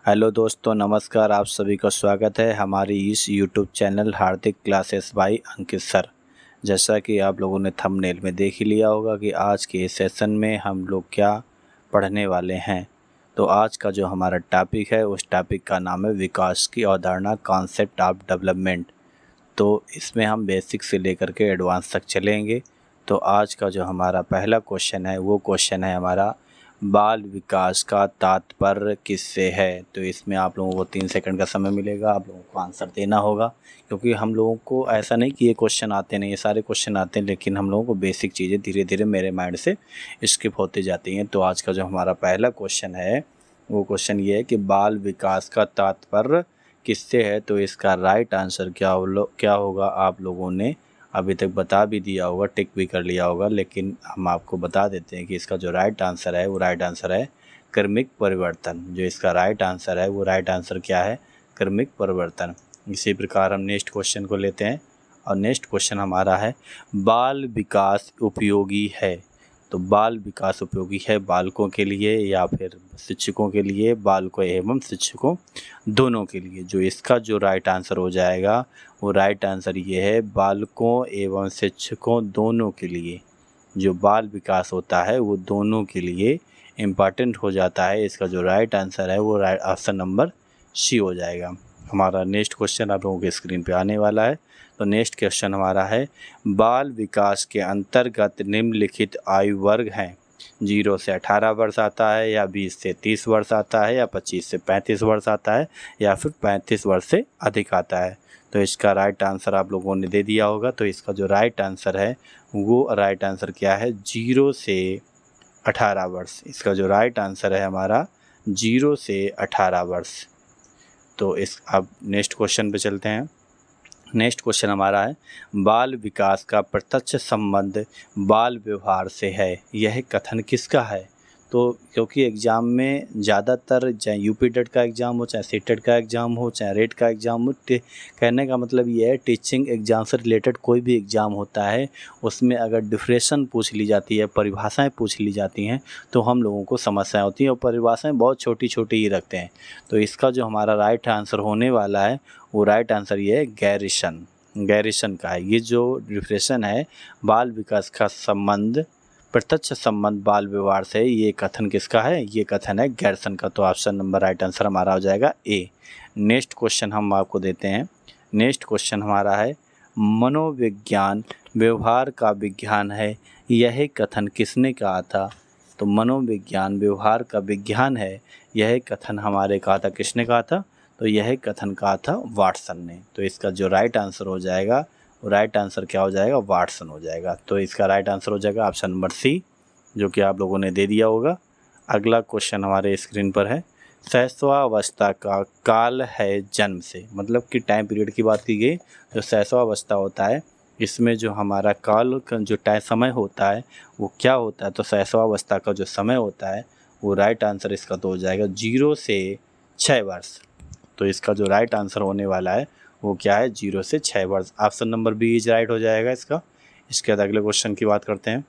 Hello दोस्तों, नमस्कार। आप सभी का स्वागत है हमारी इस यूट्यूब चैनल हार्दिक क्लासेस बाय अंकित सर। जैसा कि आप लोगों ने थंबनेल में देख ही लिया होगा कि आज के इस सेशन में हम लोग क्या पढ़ने वाले हैं। तो आज का जो हमारा टॉपिक है उस टॉपिक का नाम है विकास की अवधारणा, कॉन्सेप्ट ऑफ डेवलपमेंट। तो इसमें हम बेसिक से लेकर के एडवांस तक चलेंगे। तो आज का जो हमारा पहला क्वेश्चन है वो क्वेश्चन है हमारा, बाल विकास का तात्पर्य किससे है। तो इसमें आप लोगों को 3 सेकंड का समय मिलेगा, आप लोगों को आंसर देना होगा। क्योंकि हम लोगों को ऐसा नहीं कि ये क्वेश्चन आते नहीं, ये सारे क्वेश्चन आते हैं, लेकिन हम लोगों को बेसिक चीज़ें धीरे धीरे मेरे माइंड से स्किप होती जाती हैं। तो आज का जो हमारा पहला क्वेश्चन है वो क्वेश्चन ये है कि बाल विकास का तात्पर्य किससे है। तो इसका राइट आंसर क्या होगा आप लोगों ने अभी तक बता भी दिया होगा, टिक भी कर लिया होगा, लेकिन हम आपको बता देते हैं कि इसका जो राइट आंसर है वो राइट आंसर है क्रमिक परिवर्तन। जो इसका राइट आंसर है वो राइट आंसर क्या है, क्रमिक परिवर्तन। इसी प्रकार हम नेक्स्ट क्वेश्चन को लेते हैं और नेक्स्ट क्वेश्चन हमारा है, बाल विकास उपयोगी है। तो बाल विकास उपयोगी है बालकों के लिए या फिर शिक्षकों के लिए, बालकों एवं शिक्षकों दोनों के लिए। जो इसका जो राइट आंसर हो जाएगा वो राइट आंसर ये है, बालकों एवं शिक्षकों दोनों के लिए। जो बाल विकास होता है वो दोनों के लिए इम्पॉर्टेंट हो जाता है। इसका जो राइट आंसर है वो राइट ऑप्शन नंबर सी हो जाएगा। हमारा नेक्स्ट क्वेश्चन आप लोगों के स्क्रीन पे आने वाला है। तो नेक्स्ट क्वेश्चन हमारा है, बाल विकास के अंतर्गत निम्नलिखित आयु वर्ग हैं। 0 से 18 वर्ष आता है, या 20 से 30 वर्ष आता है, या 25 से 35 वर्ष आता है, या फिर 35 वर्ष से अधिक आता है। तो इसका राइट आंसर आप लोगों ने दे दिया होगा। तो इसका जो राइट आंसर है वो राइट आंसर क्या है, 0 से 18 वर्ष। इसका जो राइट आंसर है हमारा 0 से 18 वर्ष। तो इस अब नेक्स्ट क्वेश्चन पे चलते हैं। नेक्स्ट क्वेश्चन हमारा है, बाल विकास का प्रत्यक्ष संबंध बाल व्यवहार से है, यह कथन किसका है। तो क्योंकि एग्ज़ाम में ज़्यादातर चाहे यूपी टेट का एग्ज़ाम हो, चाहे सीटेट का एग्ज़ाम हो, चाहे रेट का एग्ज़ाम हो, कहने का मतलब ये है टीचिंग एग्ज़ाम से रिलेटेड कोई भी एग्ज़ाम होता है उसमें अगर डिफरेंशन पूछ ली जाती है, परिभाषाएं पूछ ली जाती हैं, तो हम लोगों को समस्याएं होती हैं और परिभाषाएं बहुत छोटी छोटी ही रखते हैं। तो इसका जो हमारा राइट आंसर होने वाला है वो राइट आंसर ये है, गैरिसन का है। ये जो डिफरेंशन है बाल विकास का संबंध, प्रत्यक्ष संबंध बाल व्यवहार से, ये कथन किसका है, ये कथन है गैरिसन का। तो ऑप्शन नंबर राइट आंसर हमारा हो जाएगा ए। नेक्स्ट क्वेश्चन हम आपको देते हैं। नेक्स्ट क्वेश्चन हमारा है, मनोविज्ञान व्यवहार का विज्ञान है, यह कथन किसने कहा था। तो मनोविज्ञान व्यवहार का विज्ञान है, यह कथन हमारे कहा था, किसने कहा था। तो यह कथन कहा था वाटसन ने। तो इसका जो राइट आंसर हो जाएगा वो राइट आंसर क्या हो जाएगा, वाटसन हो जाएगा। तो इसका राइट आंसर हो जाएगा ऑप्शन नंबर सी, जो कि आप लोगों ने दे दिया होगा। अगला क्वेश्चन हमारे स्क्रीन पर है, शैशवावस्था का काल है जन्म से, मतलब कि टाइम पीरियड की बात की गई। जो शैशवावस्था होता है इसमें जो हमारा काल का जो समय होता है वो क्या होता है। तो शैशवावस्था का जो समय होता है वो राइट आंसर इसका तो हो जाएगा 0 से 6 वर्ष। तो इसका जो राइट आंसर होने वाला है वो क्या है, 0 से 6 वर्ष। Option number B is right हो जाएगा इसका। इसके बाद अगले क्वेश्चन की बात करते हैं।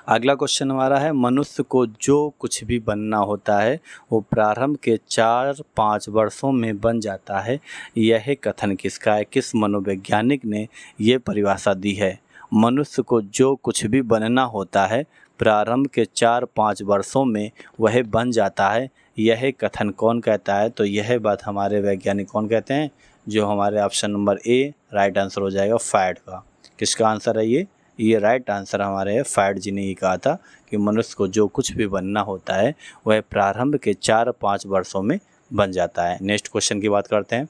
अगला क्वेश्चन हमारा है, मनुष्य को जो कुछ भी बनना होता है वो प्रारंभ के 4-5 वर्षों में बन जाता है, यह कथन किसका है, किस मनोवैज्ञानिक ने ये परिभाषा दी है। मनुष्य को जो कुछ भी बनना होता है प्रारंभ के 4-5 वर्षों में वह बन जाता है, यह कथन कौन कहता है। तो यह बात हमारे वैज्ञानिक कौन कहते हैं, जो हमारे option number A right answer हो जाएगा, फ्रायड का। किसका आंसर है ये राइट आंसर हमारे है, फ्रायड जी ने ही कहा था कि मनुष्य को जो कुछ भी बनना होता है वह प्रारंभ के 4-5 वर्षों में बन जाता है। नेक्स्ट क्वेश्चन की बात करते हैं।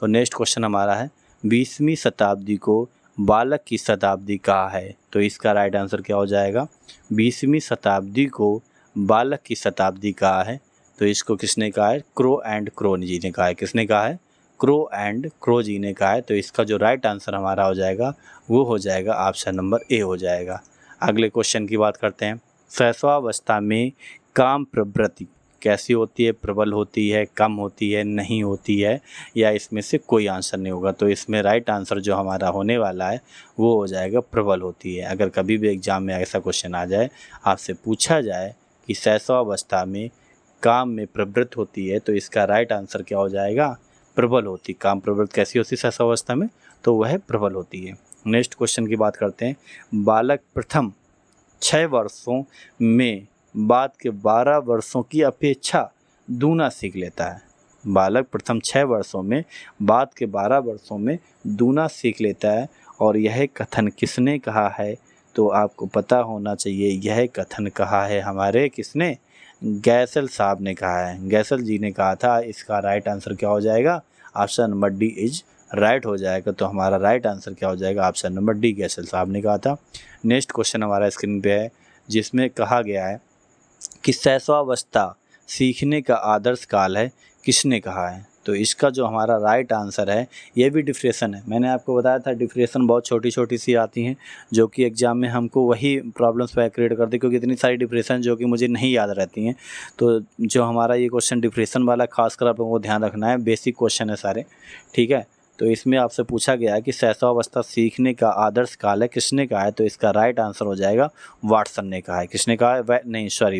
तो नेक्स्ट क्वेश्चन हमारा है, 20वीं शताब्दी को बालक की शताब्दी कहा है। तो इसका राइट आंसर क्या हो जाएगा, 20वीं शताब्दी को बालक की शताब्दी कहा है। तो इसको किसने कहा है, क्रो एंड क्रो जी ने कहा है। किसने कहा है, क्रो एंड क्रो जी ने कहा है। तो इसका जो राइट आंसर हमारा हो जाएगा वो हो जाएगा ऑप्शन नंबर ए हो जाएगा। अगले क्वेश्चन की बात करते हैं। शैशवावस्था में काम प्रवृत्ति कैसी होती है, प्रबल होती है, कम होती है, नहीं होती है, या इसमें से कोई आंसर नहीं होगा। तो इसमें राइट आंसर जो हमारा होने वाला है वो हो जाएगा प्रबल होती है। अगर कभी भी एग्जाम में ऐसा क्वेश्चन आ जाए, आपसे पूछा जाए कि शैशवावस्था में काम में प्रवृत्त होती है, तो इसका राइट आंसर क्या हो जाएगा? प्रबल होती। काम प्रवृत्त कैसी होती है शैशवावस्था में? तो वह प्रबल होती है। नेक्स्ट क्वेश्चन की बात करते हैं। बालक प्रथम 6 वर्षों में बाद के 12 वर्षों की अपेक्षा दूना सीख लेता है। बालक प्रथम 6 वर्षों में बाद के 12 वर्षों में दूना सीख लेता है, और यह कथन किसने कहा है? तो आपको पता होना चाहिए, यह कथन कहा है हमारे किसने? गैसल साहब ने कहा है, गैसल जी ने कहा था। इसका राइट आंसर क्या हो जाएगा? Option number D is right हो जाएगा। तो हमारा राइट आंसर क्या हो जाएगा? ऑप्शन नंबर डी, गैसल साहब ने कहा था। नेक्स्ट क्वेश्चन हमारा स्क्रीन पे है, जिसमें कहा गया है कि शैशवावस्था सीखने का आदर्श काल है, किसने कहा है? तो इसका जो हमारा राइट आंसर है, ये भी डिफ्रेशन है। मैंने आपको बताया था डिफ्रेशन बहुत छोटी छोटी सी आती हैं, जो कि एग्जाम में हमको वही प्रॉब्लम्स क्रिएट करती है, क्योंकि इतनी सारी डिफ्रेशन जो कि मुझे नहीं याद रहती हैं। तो जो हमारा ये क्वेश्चन डिफ्रेशन वाला खासकर आप लोगों को ध्यान रखना है, बेसिक क्वेश्चन है सारे, ठीक है। तो इसमें आपसे पूछा गया है कि शैशवावस्था सीखने का आदर्श काल है, किसने कहा है? तो इसका राइट आंसर हो जाएगा वाटसन ने कहा है। किसने कहा है?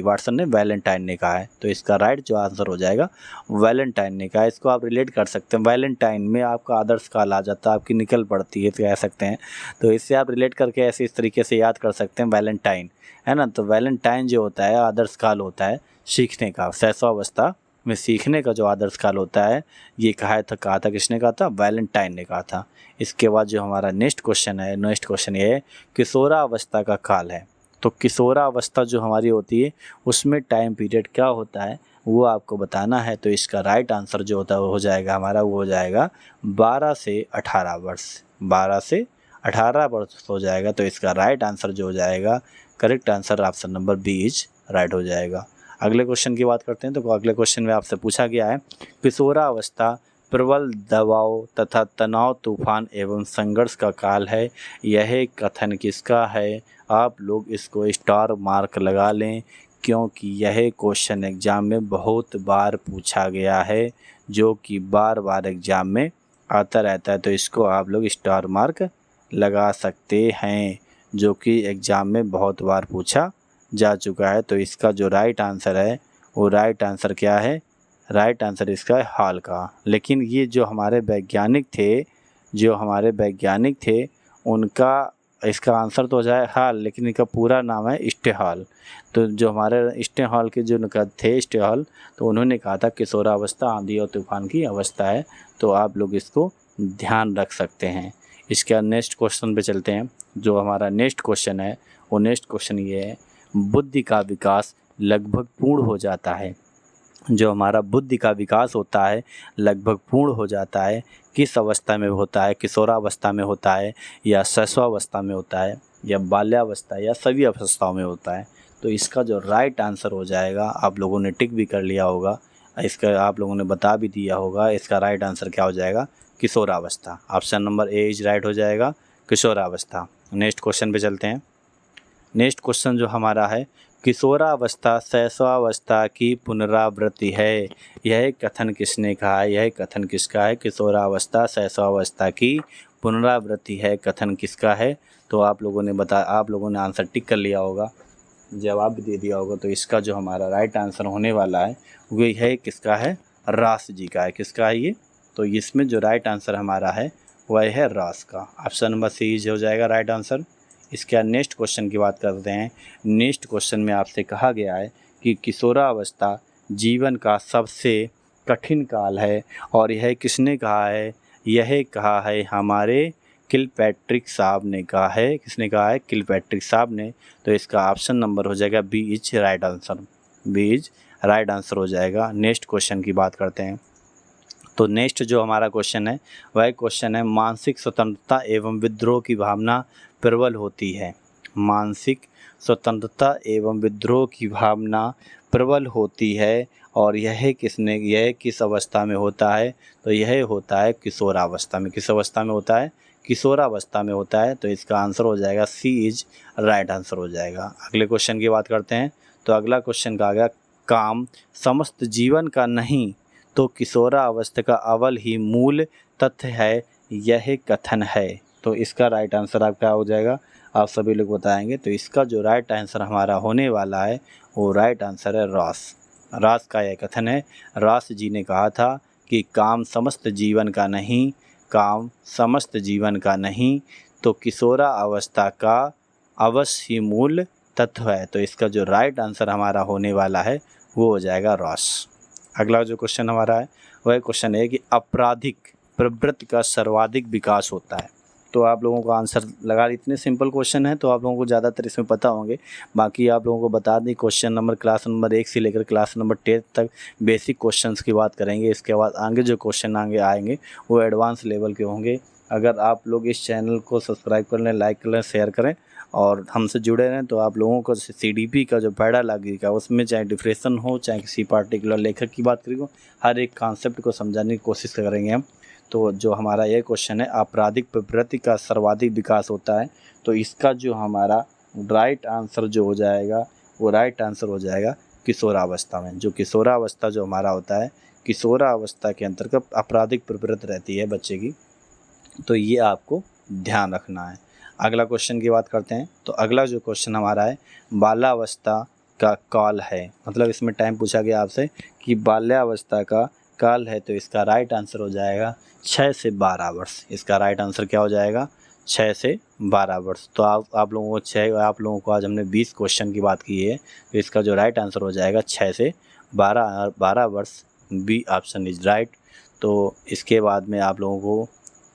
वाटसन ने, वैलेंटाइन ने कहा है। तो इसका राइट जो आंसर हो जाएगा वैलेंटाइन ने कहा है। इसको आप रिलेट कर सकते हैं, वैलेंटाइन में आपका आदर्श काल आ जाता है, आपकी निकल पड़ती है, तो कह सकते हैं। तो इससे आप रिलेट करके ऐसे इस तरीके से याद कर सकते हैं, वैलेंटाइन, है ना। तो वैलेंटाइन जो होता है आदर्श काल होता है सीखने का, शैशवावस्था में सीखने का जो आदर्श काल होता है, ये कहा था किसने कहा था? वैलेंटाइन ने कहा था। इसके बाद जो हमारा नेक्स्ट क्वेश्चन ये है किशोरावस्था का काल है। तो किशोरावस्था जो हमारी होती है उसमें टाइम पीरियड क्या होता है वो आपको बताना है। तो इसका राइट आंसर जो होता है वो हो जाएगा हमारा, वो हो जाएगा 12 से 18 वर्ष। 12 से 18 वर्ष हो जाएगा। तो इसका राइट आंसर जो हो जाएगा, correct answer option number B is right हो जाएगा। अगले क्वेश्चन की बात करते हैं। तो अगले क्वेश्चन में आपसे पूछा गया है किशोरावस्था प्रबल दबाव तथा तनाव, तूफान एवं संघर्ष का काल है, यह कथन किसका है? आप लोग इसको स्टार मार्क लगा लें, क्योंकि यह क्वेश्चन एग्जाम में बहुत बार पूछा गया है, जो कि बार बार एग्जाम में आता रहता है। तो इसको आप लोग स्टार मार्क लगा सकते हैं, जो कि एग्ज़ाम में बहुत बार पूछा जा चुका है। तो इसका जो राइट आंसर है वो राइट आंसर क्या है? राइट आंसर इसका है हाल का। लेकिन ये जो हमारे वैज्ञानिक थे उनका इसका आंसर तो हो जाए हाल, लेकिन इनका पूरा नाम है स्टेहॉल। तो जो हमारे स्टेहॉल के जो थे स्टेहॉल, तो उन्होंने कहा था किशोरावस्था आंधी और तूफान की अवस्था है। तो आप लोग इसको ध्यान रख सकते हैं। इसके नेक्स्ट क्वेश्चन पे चलते हैं। जो हमारा नेक्स्ट क्वेश्चन है वो नेक्स्ट क्वेश्चन ये है, बुद्धि का विकास लगभग पूर्ण हो जाता है। जो हमारा बुद्धि का विकास होता है लगभग पूर्ण हो जाता है, किस अवस्था में होता है? किशोरावस्था में होता है, या शैशवावस्था में होता है, या बाल्यावस्था, या सभी अवस्थाओं में होता है? तो इसका जो राइट आंसर हो जाएगा, आप लोगों ने टिक भी कर लिया होगा, इसका आप लोगों ने बता भी दिया होगा, इसका राइट आंसर क्या हो जाएगा? किशोरावस्था। Option number A is right हो जाएगा, किशोरावस्था। नेक्स्ट क्वेश्चन पे चलते हैं। नेक्स्ट क्वेश्चन जो हमारा है, किशोरावस्था शैशवावस्था की पुनरावृत्ति है, यह कथन किसने कहा है? यह कथन किसका है? किशोरावस्था शैशवावस्था की पुनरावृत्ति है, कथन किसका है? तो आप लोगों ने आंसर टिक कर लिया होगा, जवाब भी दे दिया होगा। तो इसका जो हमारा राइट आंसर होने वाला है वो है किसका है? रास जी का है। किसका है ये? तो इसमें जो राइट आंसर हमारा है वह है रास का। ऑप्शन नंबर सी हो जाएगा राइट आंसर। इसके बाद नेक्स्ट क्वेश्चन की बात करते हैं। नेक्स्ट क्वेश्चन में आपसे कहा गया है कि किशोरावस्था जीवन का सबसे कठिन काल है, और यह किसने कहा है? यह कहा है हमारे किलपैट्रिक साहब ने कहा है। किसने कहा है? किलपैट्रिक साहब ने। तो इसका ऑप्शन नंबर हो जाएगा B is right answer. B is right answer हो जाएगा। नेक्स्ट क्वेश्चन की बात करते हैं। तो नेक्स्ट जो हमारा क्वेश्चन है वह क्वेश्चन है, मानसिक स्वतंत्रता एवं विद्रोह की भावना प्रबल होती है। मानसिक स्वतंत्रता एवं विद्रोह की भावना प्रबल होती है, और यह किस अवस्था में होता है? तो यह होता है किशोरावस्था में। किस अवस्था में होता है? किशोरावस्था में होता है। तो इसका आंसर हो जाएगा सी इज राइट आंसर हो जाएगा। अगले क्वेश्चन की बात करते हैं। तो अगला क्वेश्चन का आ गया, काम समस्त जीवन का नहीं तो किशोरावस्था का अवल ही मूल तथ्य है, यह कथन है। तो इसका राइट आंसर आपका हो जाएगा, आप सभी लोग बताएंगे। तो इसका जो राइट आंसर हमारा होने वाला है वो राइट आंसर है रॉस। रास का यह कथन है, रास जी ने कहा था कि काम समस्त जीवन का नहीं, काम समस्त जीवन का नहीं, तो किशोरा अवस्था का अवश्य ही मूल तत्व है। तो इसका जो राइट आंसर हमारा होने वाला है वो हो जाएगा रॉस। अगला जो क्वेश्चन हमारा है वह क्वेश्चन है कि आपराधिक प्रवृत्ति का सर्वाधिक विकास होता है। तो आप लोगों का आंसर लगा, इतने सिंपल क्वेश्चन है तो आप लोगों को ज़्यादातर इसमें पता होंगे। बाकी आप लोगों को बता दें, क्वेश्चन नंबर क्लास नंबर 1 से लेकर क्लास नंबर 10 तक बेसिक क्वेश्चंस की बात करेंगे। इसके बाद आगे जो क्वेश्चन आगे आएंगे वो एडवांस लेवल के होंगे। अगर आप लोग इस चैनल को सब्सक्राइब कर लें, लाइक कर लें, शेयर करें और हमसे जुड़े रहें तो आप लोगों को CDP का जो पैड़ा लगेगा उसमें चाहे डिप्रेशन हो, चाहे किसी पार्टिकुलर लेखक की बात करें, हर एक कॉन्सेप्ट को समझाने की कोशिश करेंगे हम। तो जो हमारा ये क्वेश्चन है, आपराधिक प्रवृत्ति का सर्वाधिक विकास होता है, तो इसका जो हमारा राइट आंसर जो हो जाएगा वो राइट आंसर हो जाएगा किशोरावस्था में। जो किशोरावस्था जो हमारा होता है, किशोरावस्था के अंतर्गत आपराधिक प्रवृत्ति रहती है बच्चे की, तो ये आपको ध्यान रखना है। अगला क्वेश्चन की बात करते हैं। तो अगला जो क्वेश्चन हमारा है, बाल्यावस्था का काल है, मतलब इसमें टाइम पूछा गया आपसे कि बाल्यावस्था का काल है, तो इसका राइट आंसर हो जाएगा 6 से 12 वर्ष। इसका राइट आंसर क्या हो जाएगा? 6 से 12 वर्ष। तो आप लोगों को आज हमने 20 क्वेश्चन की बात की है, तो इसका जो राइट आंसर हो जाएगा 6 से 12 वर्ष। B option is right. तो इसके बाद में आप लोगों को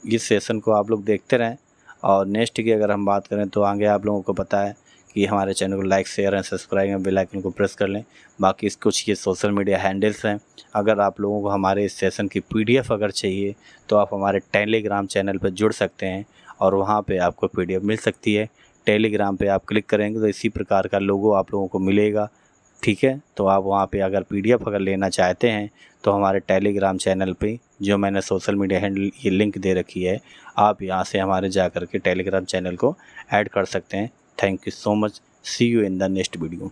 इस सेशन को आप लोग देखते रहें और नेक्स्ट की अगर हम बात करें तो आगे आप लोगों को पता है कि हमारे चैनल को like, share and subscribe and bell icon को प्रेस कर लें। बाकी कुछ ये सोशल मीडिया हैंडल्स हैं। अगर आप लोगों को हमारे इस सेशन की PDF अगर चाहिए तो आप हमारे टेलीग्राम चैनल पर जुड़ सकते हैं और वहाँ पे आपको PDF मिल सकती है। टेलीग्राम पे आप क्लिक करेंगे तो इसी प्रकार का लोगो आप लोगों को मिलेगा, ठीक है। तो आप वहाँ पे अगर PDF अगर लेना चाहते हैं तो हमारे टेलीग्राम चैनल पे जो मैंने सोशल मीडिया हैंडल ये लिंक दे रखी है, आप यहाँ से हमारे जा कर के टेलीग्राम चैनल को ऐड कर सकते हैं। Thank you so much. See you in the next video.